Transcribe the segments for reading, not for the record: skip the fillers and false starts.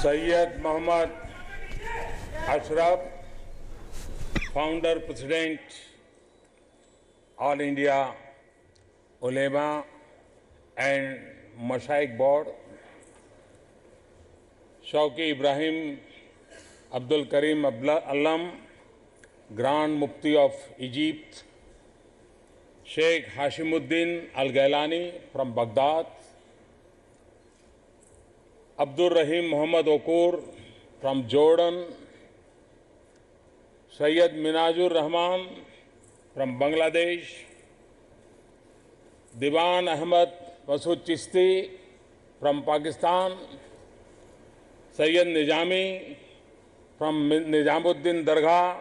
Syed Mohammad Ashraf, Founder President, All India Ulema and Mashaikh Board, Shauki Ibrahim Abdul Karim Alam, Grand Mufti of Egypt, Sheikh Hashimuddin Al Gailani from Baghdad, Abdul Rahim Muhammad Okur from Jordan, Sayyid Minajur Rahman from Bangladesh, Diwan Ahmad Masud Chishti from Pakistan, Sayyid Nizami from Nizamuddin Dargah,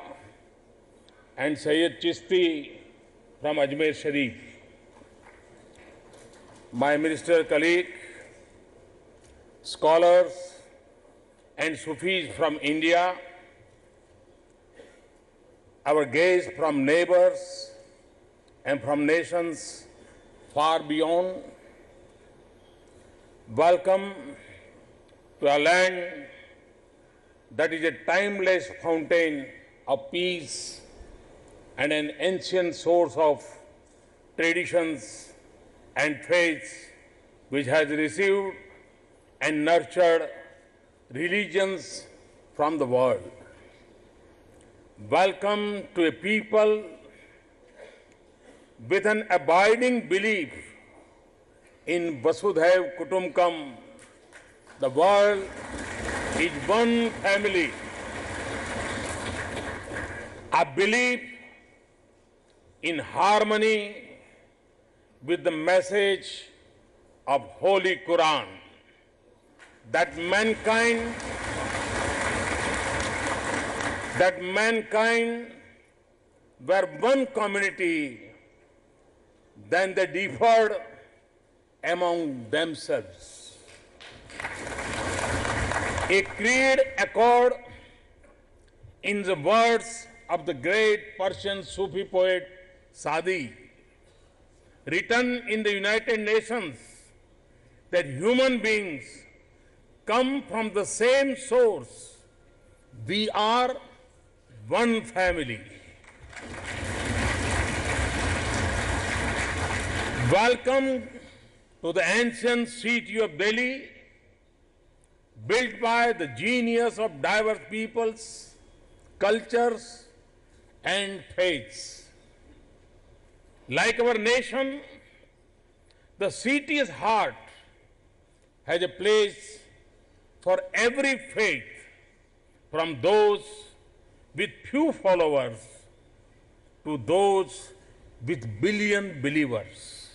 and Sayyid Chishti from Ajmer Sharif. My minister colleague, scholars and Sufis from India, our guests from neighbors and from nations far beyond, welcome to a land that is a timeless fountain of peace and an ancient source of traditions and faiths which has received and nurtured religions from the world. Welcome to a people with an abiding belief in Vasudhaiv Kutumbakam. The world is one family. A belief in harmony with the message of Holy Quran, that mankind were one community, then they differed among themselves. A creed accord, in the words of the great Persian Sufi poet Sadi, written in the United Nations, that human beings come from the same source. We are one family. Welcome to the ancient city of Delhi, built by the genius of diverse peoples, cultures, and faiths. Like our nation, the city's heart has a place for every faith, from those with few followers to those with billion believers.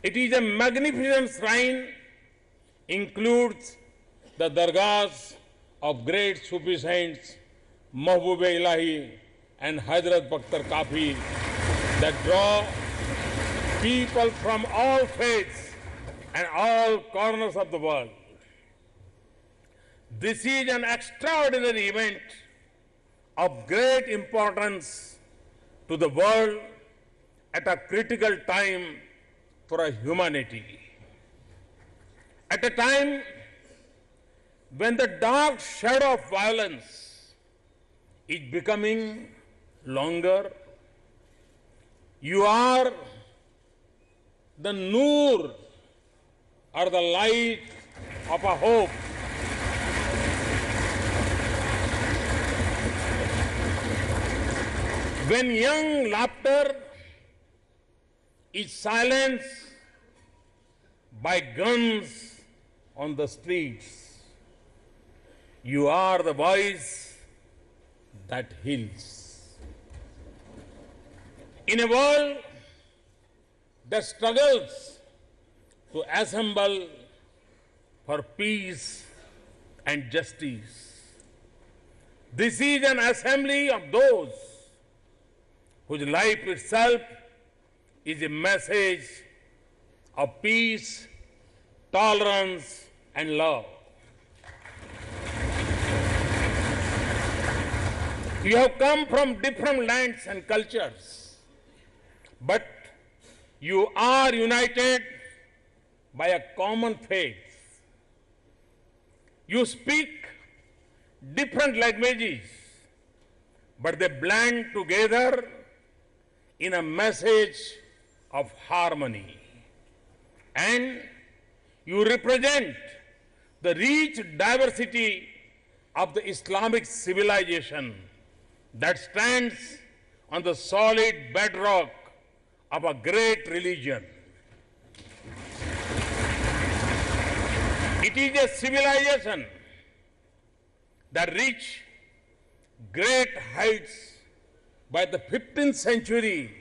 It is a magnificent shrine, includes the dargahs of great Sufi saints Mahbub-e-Ilahi and Hazrat Bakhtar Kafi, that draw people from all faiths and all corners of the world. This is an extraordinary event of great importance to the world at a critical time for humanity. At a time when the dark shadow of violence is becoming longer, you are the noor, or the light of a hope. When young laughter is silenced by guns on the streets, you are the voice that heals. In a world that struggles to assemble for peace and justice, this is an assembly of those whose life itself is a message of peace, tolerance, and love. You have come from different lands and cultures, but you are united by a common faith. You speak different languages, but they blend together in a message of harmony. And you represent the rich diversity of the Islamic civilization that stands on the solid bedrock of a great religion. It is a civilization that reached great heights by the 15th century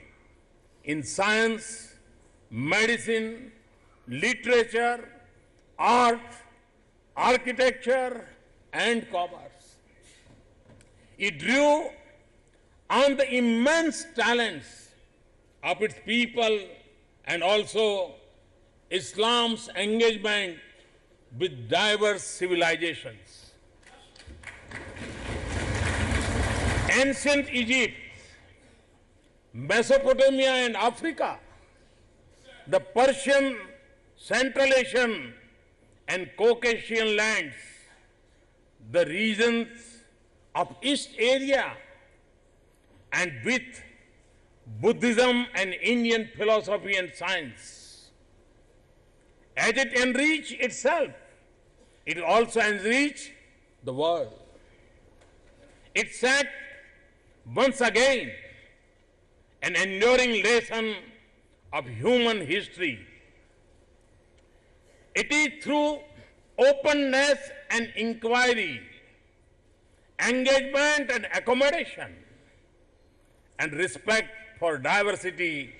in science, medicine, literature, art, architecture, and commerce. It drew on the immense talents of its people and also Islam's engagement with diverse civilizations. Ancient Egypt, Mesopotamia and Africa, the Persian, Central Asian and Caucasian lands, the regions of East Asia, and with Buddhism and Indian philosophy and science. As it enriched itself, it also enriched the world. It set once again an enduring lesson of human history. It is through openness and inquiry, engagement and accommodation, and respect for diversity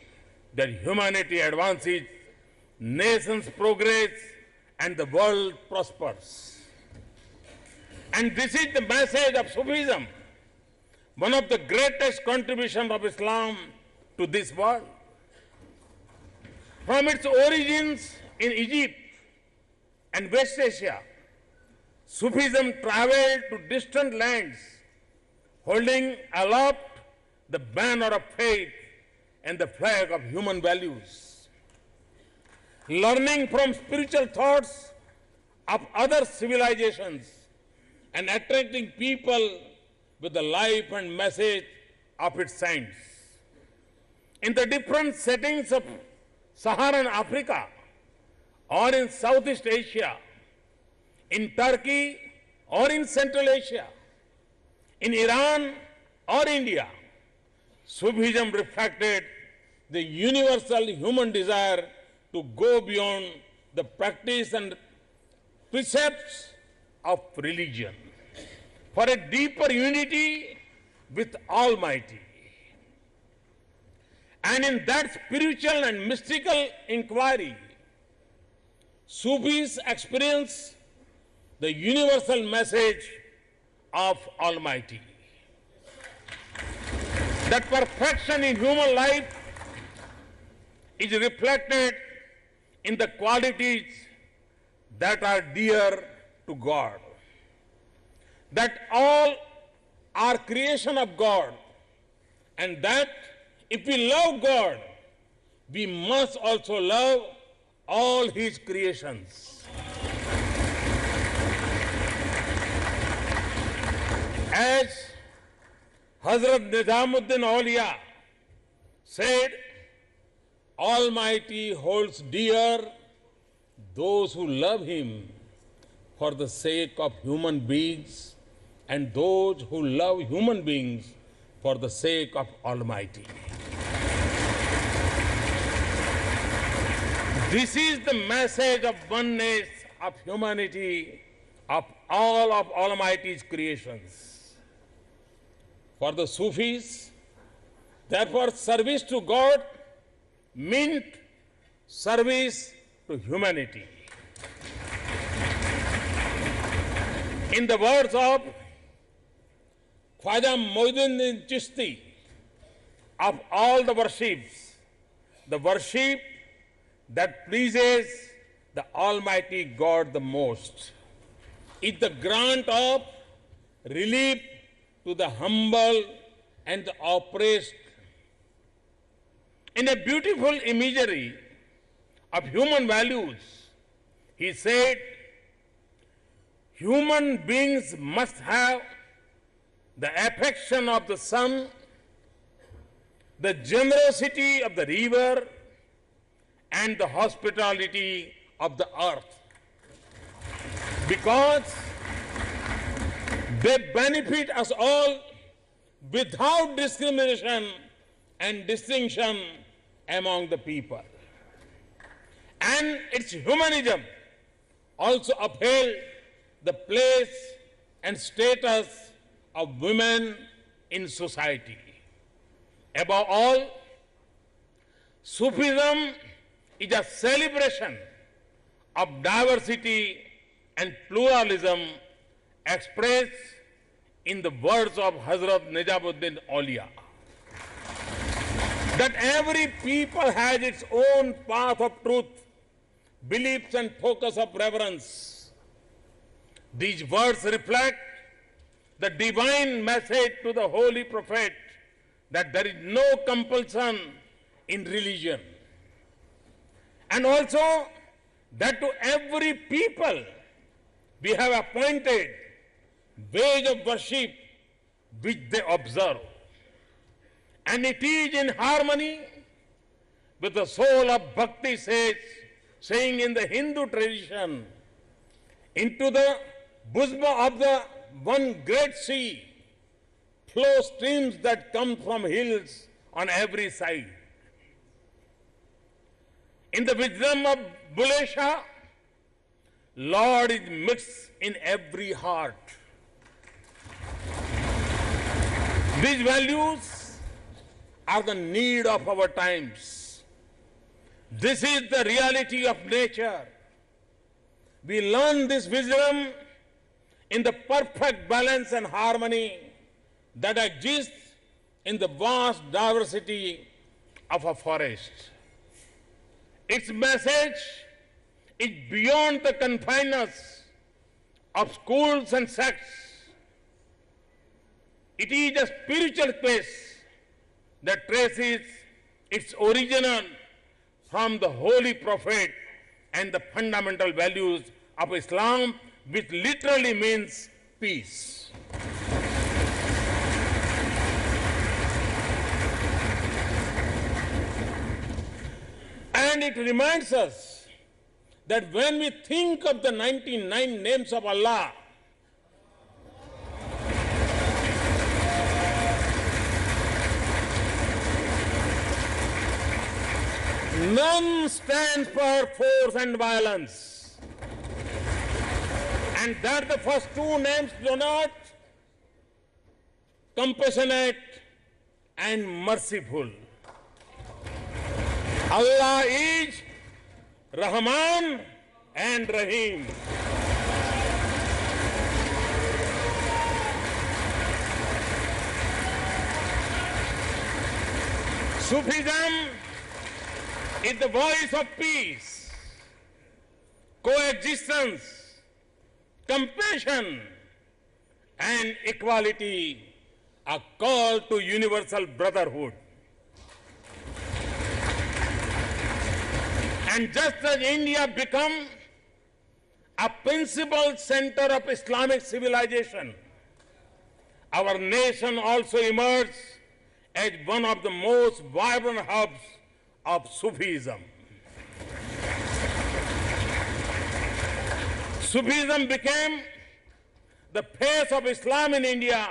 that humanity advances, nations progress, and the world prospers. And this is the message of Sufism, one of the greatest contributions of Islam to this world. From its origins in Egypt and West Asia, Sufism traveled to distant lands, holding aloft the banner of faith and the flag of human values. Learning from spiritual thoughts of other civilizations and attracting people with the life and message of its saints. In the different settings of Saharan Africa or in Southeast Asia, in Turkey or in Central Asia, in Iran or India, Sufism reflected the universal human desire to go beyond the practice and precepts of religion for a deeper unity with Almighty. And in that spiritual and mystical inquiry, Sufis experience the universal message of Almighty. That perfection in human life is reflected in the qualities that are dear to God. That all are creation of God, and that if we love God, we must also love all His creations. As Hazrat Nizamuddin Auliya said, Almighty holds dear those who love Him for the sake of human beings and those who love human beings for the sake of Almighty. This is the message of oneness of humanity of all of Almighty's creations. For the Sufis, therefore, service to God meant service to humanity. In the words of Khwaja Moinuddin Chishti, of all the worships, the worship that pleases the Almighty God the most is the grant of relief to the humble and the oppressed. In a beautiful imagery of human values, he said, human beings must have the affection of the sun, the generosity of the river, and the hospitality of the earth, because they benefit us all without discrimination and distinction among the people. And its humanism also upheld the place and status of women in society. Above all, Sufism is a celebration of diversity and pluralism expressed in the words of Hazrat Nijamuddin Aulia, that every people has its own path of truth, beliefs and focus of reverence. These words reflect the divine message to the Holy Prophet that there is no compulsion in religion, and also that to every people we have appointed ways of worship which they observe. And it is in harmony with the soul of Bhakti, saying in the Hindu tradition, into the bosom of the one great sea flow streams that come from hills on every side. In the wisdom of Bullhe Shah, Lord is mixed in every heart. These values are the need of our times. This is the reality of nature. We learn this wisdom in the perfect balance and harmony that exists in the vast diversity of a forest. Its message is beyond the confines of schools and sects. It is a spiritual quest that traces its origin from the Holy Prophet and the fundamental values of Islam, which literally means peace. And it reminds us that when we think of the 99 names of Allah, none stands for force and violence. And that the first two names denote compassionate and merciful. Allah is Rahman and Rahim. Sufism is the voice of peace, coexistence, compassion, and equality, a call to universal brotherhood. And just as India became a principal center of Islamic civilization, our nation also emerged as one of the most vibrant hubs of Sufism. Sufism became the face of Islam in India,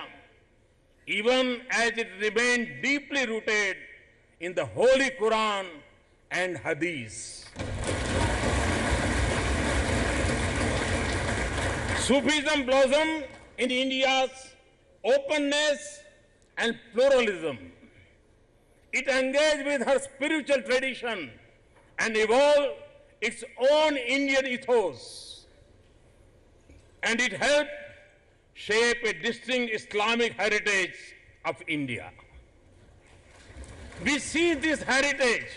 even as it remained deeply rooted in the Holy Quran and Hadith. Sufism blossomed in India's openness and pluralism. It engaged with her spiritual tradition and evolved its own Indian ethos. And it helped shape a distinct Islamic heritage of India. We see this heritage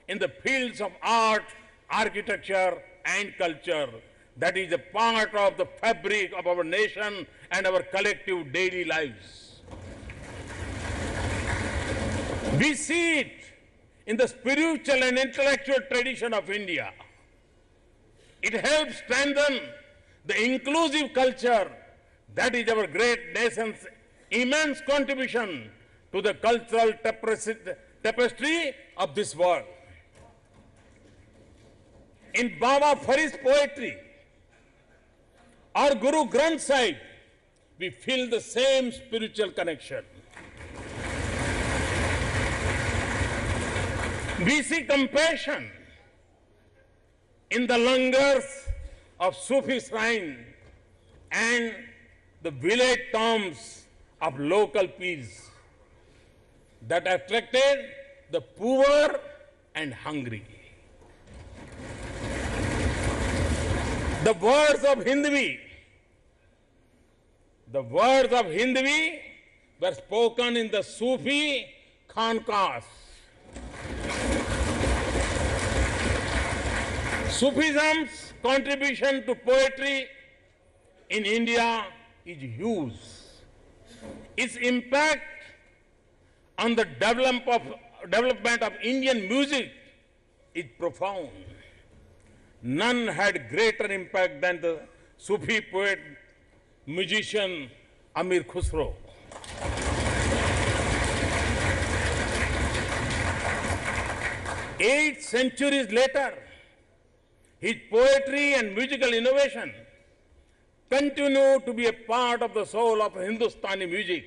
in the fields of art, architecture, and culture that is a part of the fabric of our nation and our collective daily lives. We see it in the spiritual and intellectual tradition of India. It helps strengthen the inclusive culture that is our great nation's immense contribution to the cultural tapestry of this world. In Baba Farid's poetry or Guru Granth Sahib, we feel the same spiritual connection. We see compassion in the langars of Sufi shrine and the village tombs of local peas that attracted the poor and hungry. The words of Hindvi were spoken in the Sufi khanqahs. Sufism's contribution to poetry in India is huge. Its impact on the development of Indian music is profound. None had greater impact than the Sufi poet, musician Amir Khusro. 8 centuries later, his poetry and musical innovation continue to be a part of the soul of Hindustani music.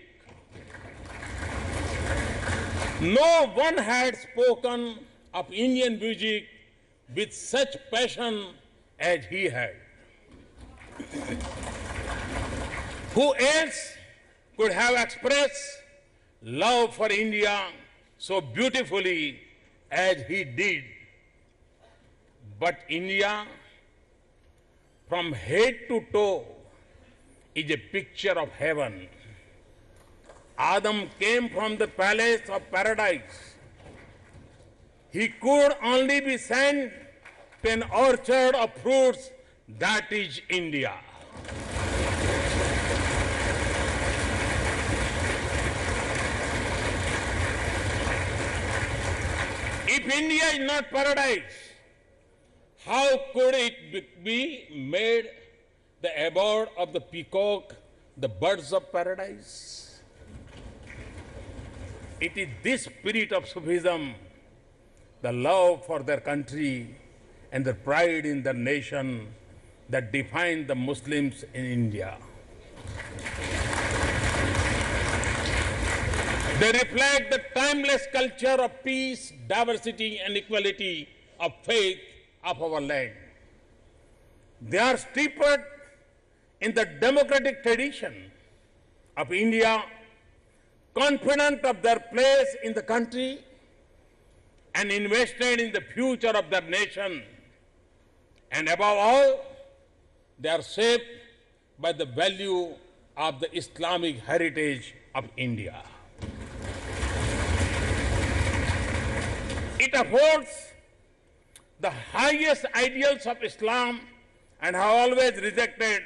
No one had spoken of Indian music with such passion as he had. Who else could have expressed love for India so beautifully as he did? But India, from head to toe, is a picture of heaven. Adam came from the palace of paradise. He could only be sent to an orchard of fruits, that is India. If India is not paradise, how could it be made the abode of the peacock, the birds of paradise? It is this spirit of Sufism, the love for their country and their pride in their nation, that define the Muslims in India. They reflect the timeless culture of peace, diversity, and equality of faith of our land. They are steeped in the democratic tradition of India, confident of their place in the country, and invested in the future of their nation. And above all, they are shaped by the value of the Islamic heritage of India. It affords the highest ideals of Islam and have always rejected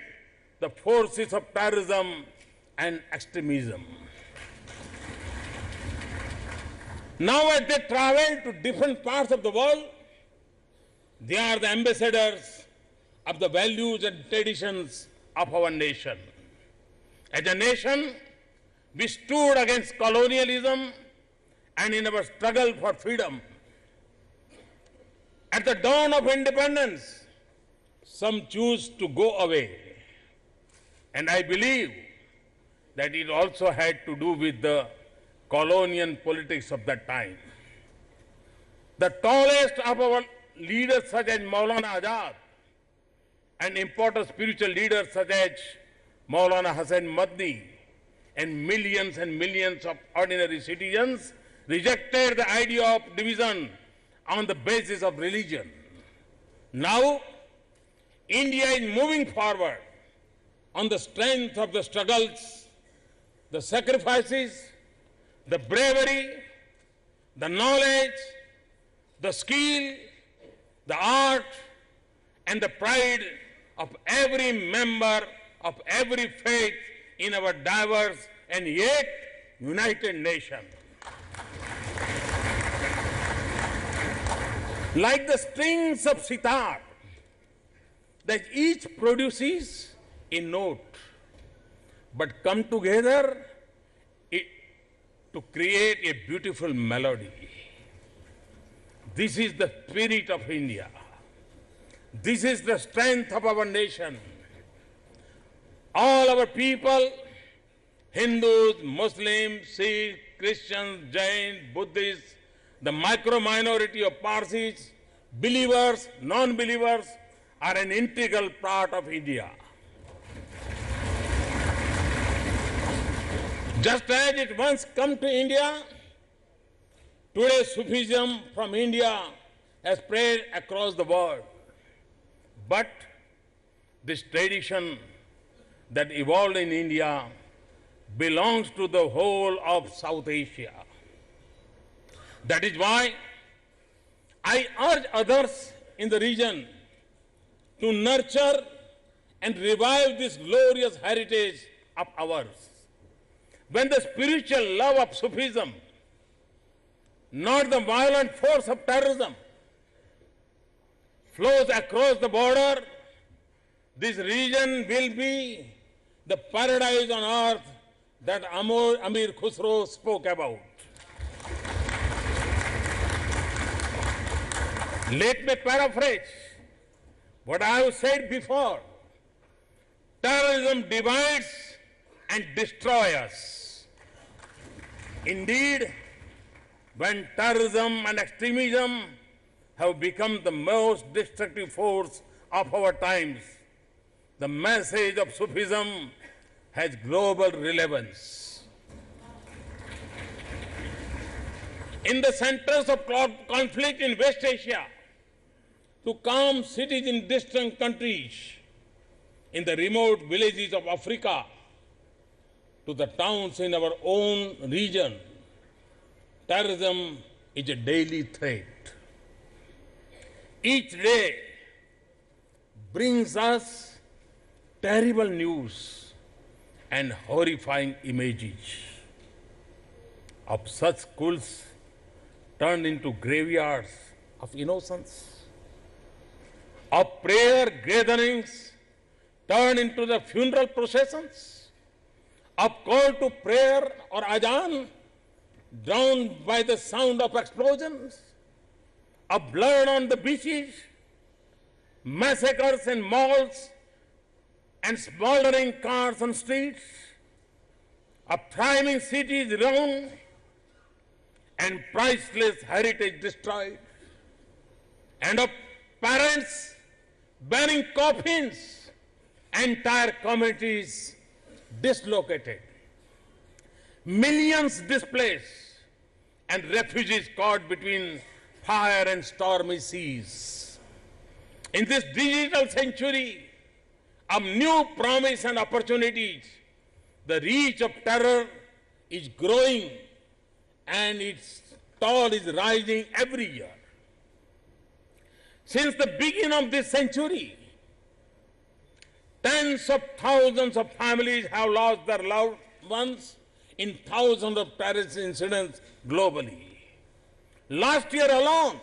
the forces of terrorism and extremism. Now as they travel to different parts of the world, they are the ambassadors of the values and traditions of our nation. As a nation, we stood against colonialism and in our struggle for freedom. At the dawn of independence, some choose to go away. And I believe that it also had to do with the colonial politics of that time. The tallest of our leaders such as Maulana Azad and important spiritual leaders such as Maulana Hussain Madni and millions of ordinary citizens rejected the idea of division on the basis of religion. Now, India is moving forward on the strength of the struggles, the sacrifices, the bravery, the knowledge, the skill, the art, and the pride of every member of every faith in our diverse and yet united nation. Like the strings of sitar, that each produces a note, but come together to create a beautiful melody. This is the spirit of India. This is the strength of our nation. All our people, Hindus, Muslims, Sikhs, Christians, Jains, Buddhists, the micro-minority of Parsis, believers, non-believers, are an integral part of India. Just as it once come to India, today Sufism from India has spread across the world. But this tradition that evolved in India belongs to the whole of South Asia. That is why I urge others in the region to nurture and revive this glorious heritage of ours. When the spiritual love of Sufism, not the violent force of terrorism, flows across the border, this region will be the paradise on earth that Amir Khusro spoke about. Let me paraphrase what I have said before. Terrorism divides and destroys us. Indeed, when terrorism and extremism have become the most destructive force of our times, the message of Sufism has global relevance. In the centers of conflict in West Asia, to calm cities in distant countries, in the remote villages of Africa, to the towns in our own region, terrorism is a daily threat. Each day brings us terrible news and horrifying images of such schools turned into graveyards of innocence, of prayer gatherings turned into the funeral processions, of call to prayer or adhan drowned by the sound of explosions, of blood on the beaches, massacres in malls and smoldering cars on streets, of thriving cities ruined and priceless heritage destroyed, and of parents bearing coffins, entire communities dislocated, millions displaced, and refugees caught between fire and stormy seas. In this digital century of new promise and opportunities, the reach of terror is growing and its toll is rising every year. Since the beginning of this century, tens of thousands of families have lost their loved ones in thousands of terrorist incidents globally. Last year alone,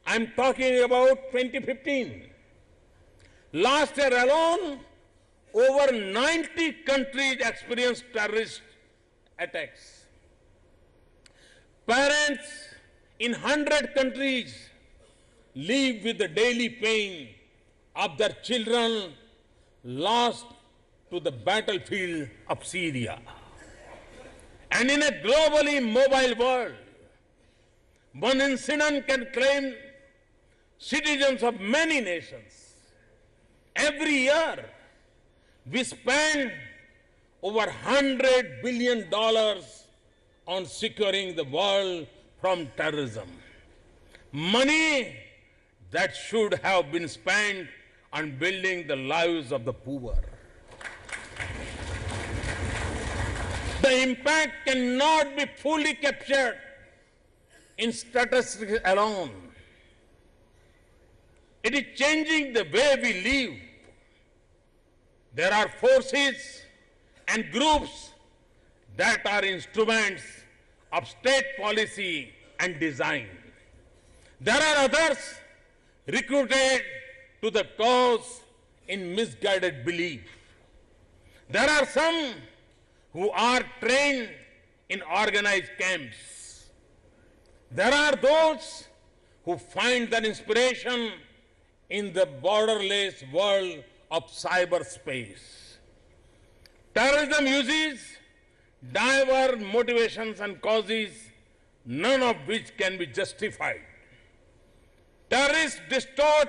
I'm talking about 2015. Last year alone, over 90 countries experienced terrorist attacks. Parents in 100 countries live with the daily pain of their children lost to the battlefield of Syria. And in a globally mobile world, one incident can claim citizens of many nations. Every year, we spend over $100 billion on securing the world from terrorism. Money that should have been spent on building the lives of the poor. The impact cannot be fully captured in statistics alone. It is changing the way we live. There are forces and groups that are instruments of state policy and design. There are others recruited to the cause in misguided belief. There are some who are trained in organized camps. There are those who find their inspiration in the borderless world of cyberspace. Terrorism uses diverse motivations and causes, none of which can be justified. Terrorists distort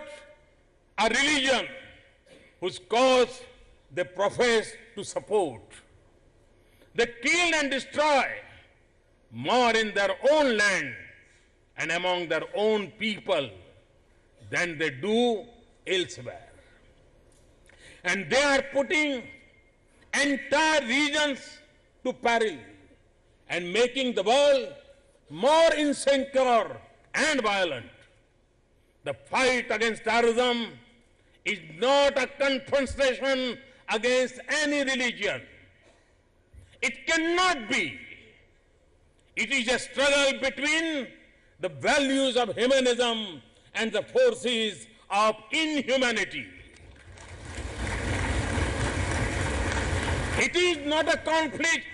a religion whose cause they profess to support. They kill and destroy more in their own land and among their own people than they do elsewhere. And they are putting entire regions to peril and making the world more insecure and violent. The fight against terrorism is not a confrontation against any religion. It cannot be. It is a struggle between the values of humanism and the forces of inhumanity. It is not a conflict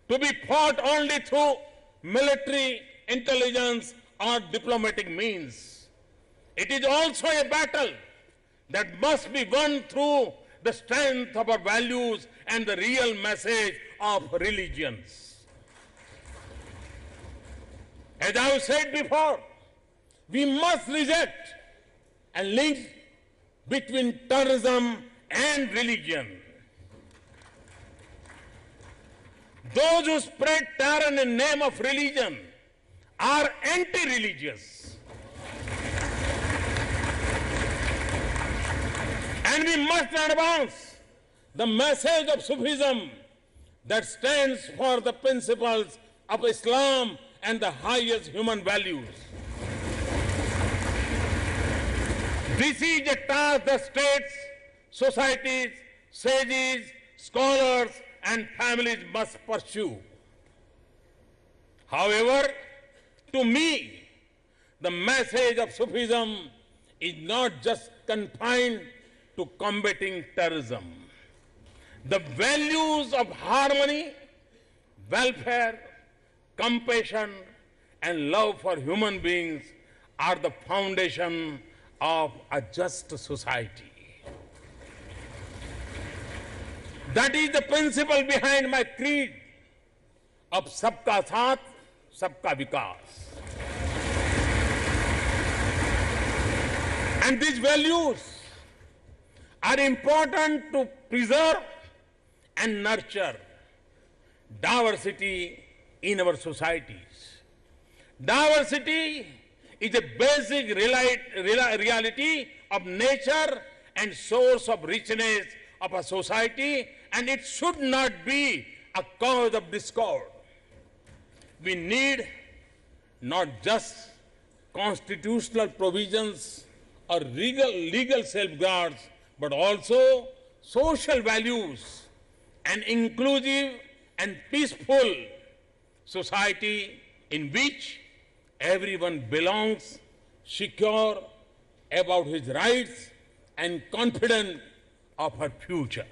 to be fought only through military, intelligence, or diplomatic means. It is also a battle that must be won through the strength of our values and the real message of religions. As I have said before, we must reject a link between terrorism and religion. Those who spread terror in the name of religion are anti-religious. And we must advance the message of Sufism that stands for the principles of Islam and the highest human values. This is a task that states, societies, sages, scholars, and families must pursue. However, to me, the message of Sufism is not just confined to combating terrorism. The values of harmony, welfare, compassion, and love for human beings are the foundation of a just society. That is the principle behind my creed of Sabka Saath, Sabka Vikas. And these values are important to preserve and nurture diversity in our societies. Diversity is a basic reality of nature and source of richness of a society, and it should not be a cause of discord. We need not just constitutional provisions or legal safeguards, but also social values, an inclusive and peaceful society in which everyone belongs, secure about his rights, and confident of her future.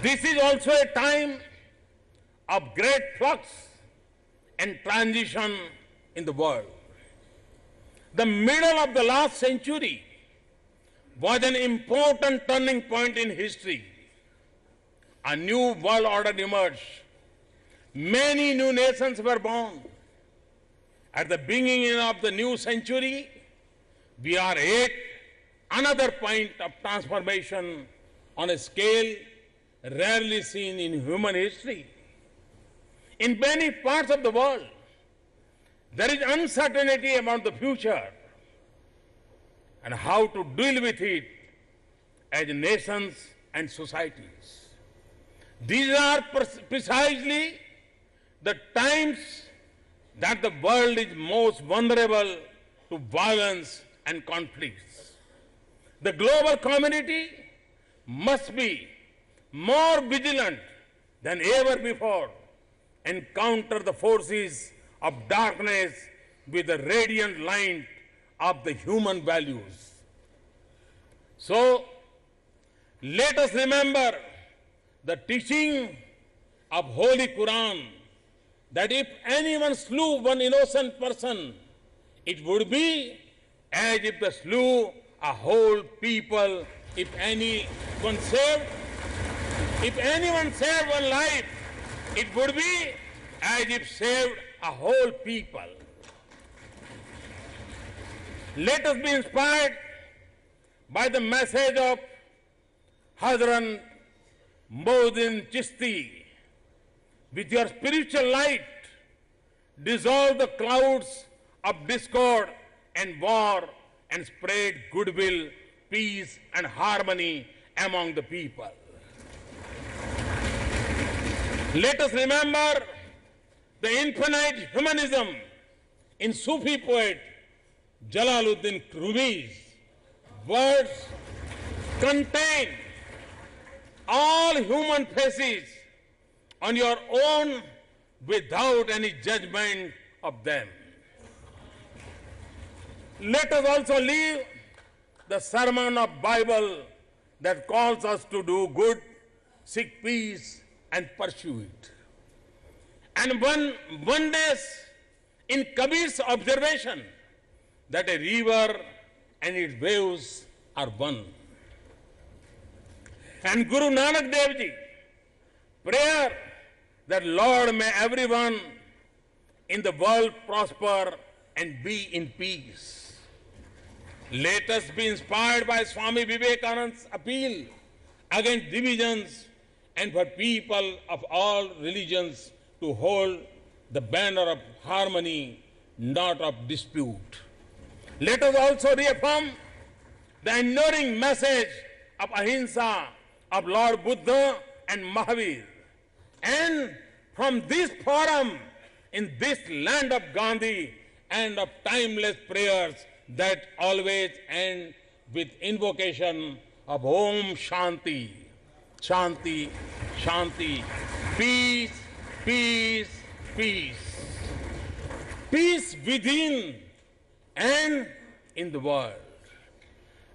This is also a time of great flux and transition in the world. The middle of the last century was an important turning point in history. A new world order emerged. Many new nations were born. At the beginning of the new century, we are at another point of transformation on a scale rarely seen in human history. In many parts of the world, there is uncertainty about the future and how to deal with it as nations and societies. These are precisely the times that the world is most vulnerable to violence and conflicts. The global community must be more vigilant than ever before and counter the forces of darkness with the radiant light of the human values. So, let us remember the teaching of Holy Quran that if anyone slew one innocent person, it would be as if they slew a whole people. If anyone saved one life, it would be as if saved a whole people. Let us be inspired by the message of Hazrat Mohdin Chishti. With your spiritual light, dissolve the clouds of discord and war and spread goodwill, peace and harmony among the people. Let us remember the infinite humanism in Sufi poet Jalaluddin Rumi's words contain all human faces on your own without any judgment of them. Let us also leave the sermon of Bible that calls us to do good, seek peace and pursue it. And one day in Kabir's observation that a river and its waves are one. And Guru Nanak Dev Ji, prayer that Lord may everyone in the world prosper and be in peace. Let us be inspired by Swami Vivekananda's appeal against divisions and for people of all religions to hold the banner of harmony, not of dispute. Let us also reaffirm the enduring message of Ahimsa of Lord Buddha and Mahavir. And from this forum, in this land of Gandhi and of timeless prayers that always end with invocation of Om Shanti, Shanti, Shanti, peace, peace, peace. Peace within and in the world.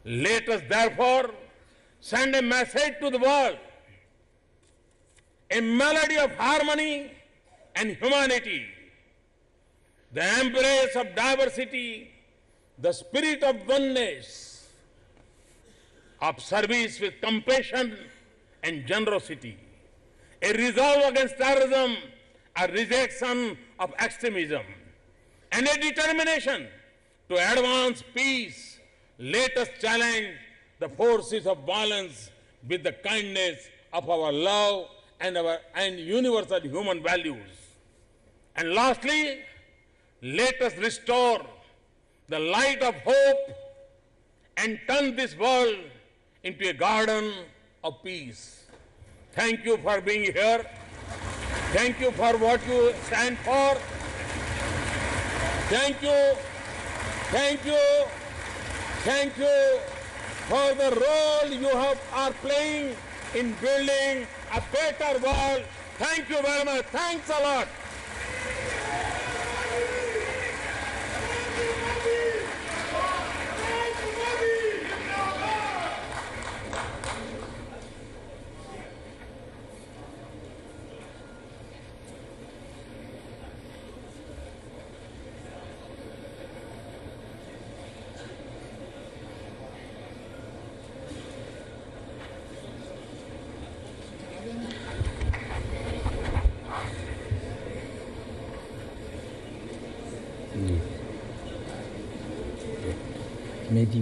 Let us therefore send a message to the world, a melody of harmony and humanity, the embrace of diversity, the spirit of oneness, of service with compassion and generosity, a resolve against terrorism, a rejection of extremism, and a determination to advance peace. Let us challenge the forces of violence with the kindness of our love and universal human values. And lastly, let us restore the light of hope and turn this world into a garden of peace. Thank you for being here. Thank you for what you stand for. Thank you. Thank you. Thank you for the role you are playing in building a better world. Thank you very much. Thanks a lot. मेदी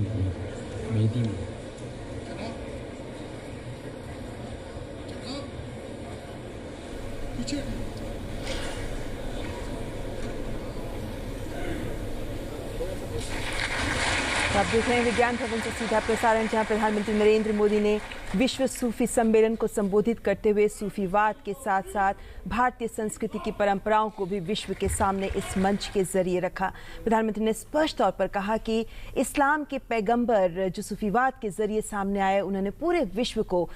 आप देख रहे हैं विज्ञान भवन से सीधा प्रसारण, जहां प्रधानमंत्री नरेंद्र मोदी ने विश्व सूफी सम्मेलन को संबोधित करते हुए सूफीवाद के साथ साथ भारतीय संस्कृति की परंपराओं को भी विश्व के सामने इस मंच के जरिए रखा। प्रधानमंत्री ने स्पष्ट तौर पर कहा कि इस्लाम के पैगंबर जो सूफीवाद के जरिए सामने आए, उन्होंने पूरे विश्व को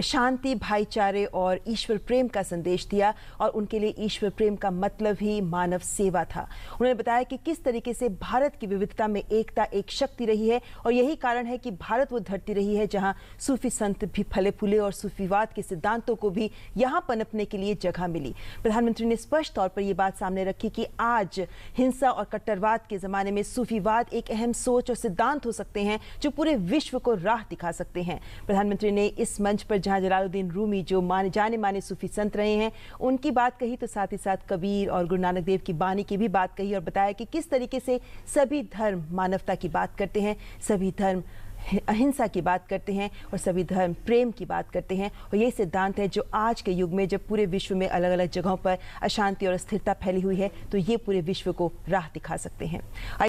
शांति, भाईचारे और ईश्वर प्रेम का संदेश दिया और उनके लिए ईश्वर प्रेम का मतलब ही मानव सेवा था। उन्होंने बताया कि किस तरीके से भारत की विविधता में एकता एक शक्ति रही है और यही कारण है कि भारत वो धरती रही है जहां सूफी संत भी फले फूले और सूफीवाद के सिद्धांतों को भी यहां पनपने के लिए जगह मिली। प्रधानमंत्री ने स्पष्ट तौर पर यह बात सामने रखी कि आज हिंसा और कट्टरवाद के जमाने में सूफीवाद एक अहम सोच और सिद्धांत हो सकते हैं जो पूरे विश्व को राह दिखा सकते हैं। प्रधानमंत्री ने इस मंच पर जहां जलालुद्दीन रूमी जो जाने माने सूफी संत रहे हैं उनकी बात कही, तो साथ ही साथ कबीर और गुरु नानक देव की बानी की भी बात कही और बताया कि किस तरीके से सभी धर्म मानवता की बात करते हैं, सभी धर्म अहिंसा की बात करते हैं और सभी धर्म प्रेम की बात करते हैं। और यही सिद्धांत है जो आज के युग में जब पूरे विश्व में अलग अलग जगहों पर अशांति और अस्थिरता फैली हुई है तो ये पूरे विश्व को राह दिखा सकते हैं।